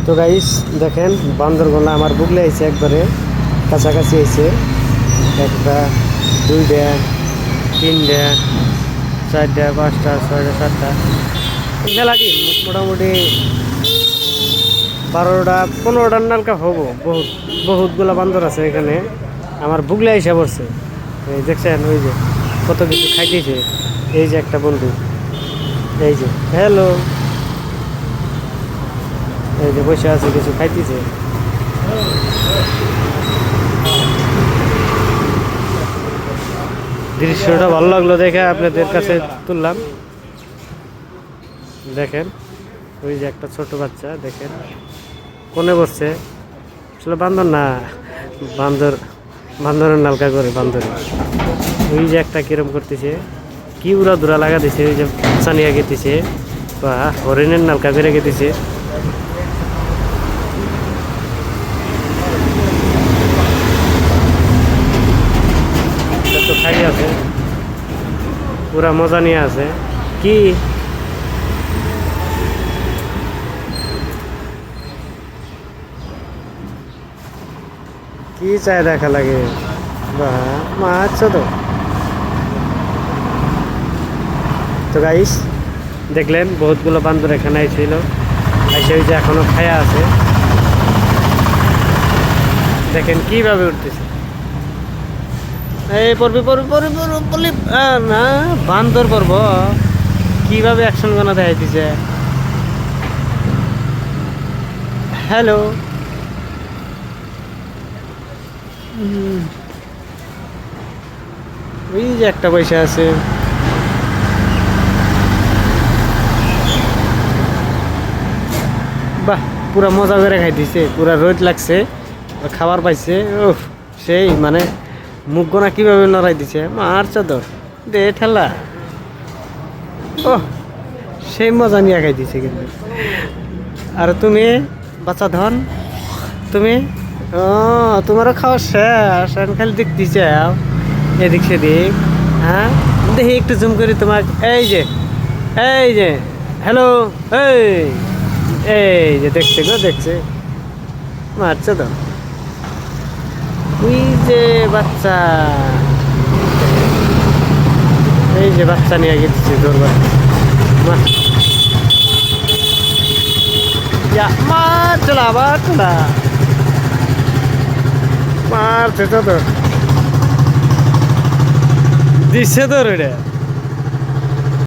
তো গাইস দেখেন বান্দরগুলা আমার বুগলে আইছে একবারে কাছাকাছি আইছে। একটা, দুইটা, তিনটা, চারটা, পাঁচটা, ছয়টা, সাতটা, মেলাটি মোটামুটি 12টা 15টার নালকা হবো। বহুতগুলা বান্দর আছে এখানে। আমার বুগলে আইসা পড়ছে। এই দেখছেন, ওই যে কত কিছু খাইতেছে। এই যে একটা বন্ধু, এই যে হ্যালো, এই যে বসে আছে কিছু খাইতেছে। দৃশ্যটা ভালো লাগলো দেখে আপনাদের কাছে তুললাম। দেখেন ওই যে একটা ছোট বাচ্চা, দেখেন কোনে বসছে। আসলে বান্দর না, বান্দরের নালকা করে বান্দর। ওই যে একটা কিরম করতেছে, কি উড়া দুরা লাগা দিছে। ওই যে চানিয়া গেতেছে বা হরিণের নালকা করে গেতেছে। তো খাই আছে, পুরা মজা নিয়ে আছে। কি কি চায় দেখা লাগে। বা মাছ তো গাইস দেখলেন বহুতগুলো বান্দর এখানে আইছিল, এসে ওই যে এখনো খায়া আছে। দেখেন কিভাবে উঠতেছে। এই পড়বি পড়বি পড়বি পড়বি না, বান্দর পড়ব কিভাবে অ্যাকশন গানা দেখাইতেছে। হ্যালো, ওই যে একটা পয়সা আছে। বাহ, পুরা মজা করে খাইতেছে, পুরা রোদ লাগছে, খাবার পাইছে। ও সেই মানে মুখ গোনা কিভাবে নড়াই দিছে। মার চাদর দে ঠেলা। ও সেই মজা নিয়ে খাইতেছে কিন্তু। আর তুমি বাচ্চা ধন, তুমি ও তোমারও খাওয়া শেষ, খালি দেখতেছে এদিক সেদিক। হ্যাঁ দেখি একটু জুম করি তোমার। এই যে হ্যালো, এই যে দেখছে গো, দেখছে। মারছে তো ওই যে বাচ্চা, এই যে বাচ্চা নিয়ে গেছে দৌড়বার। মার চলা, আবার চলা, মারছে তো দিচ্ছে তো রে।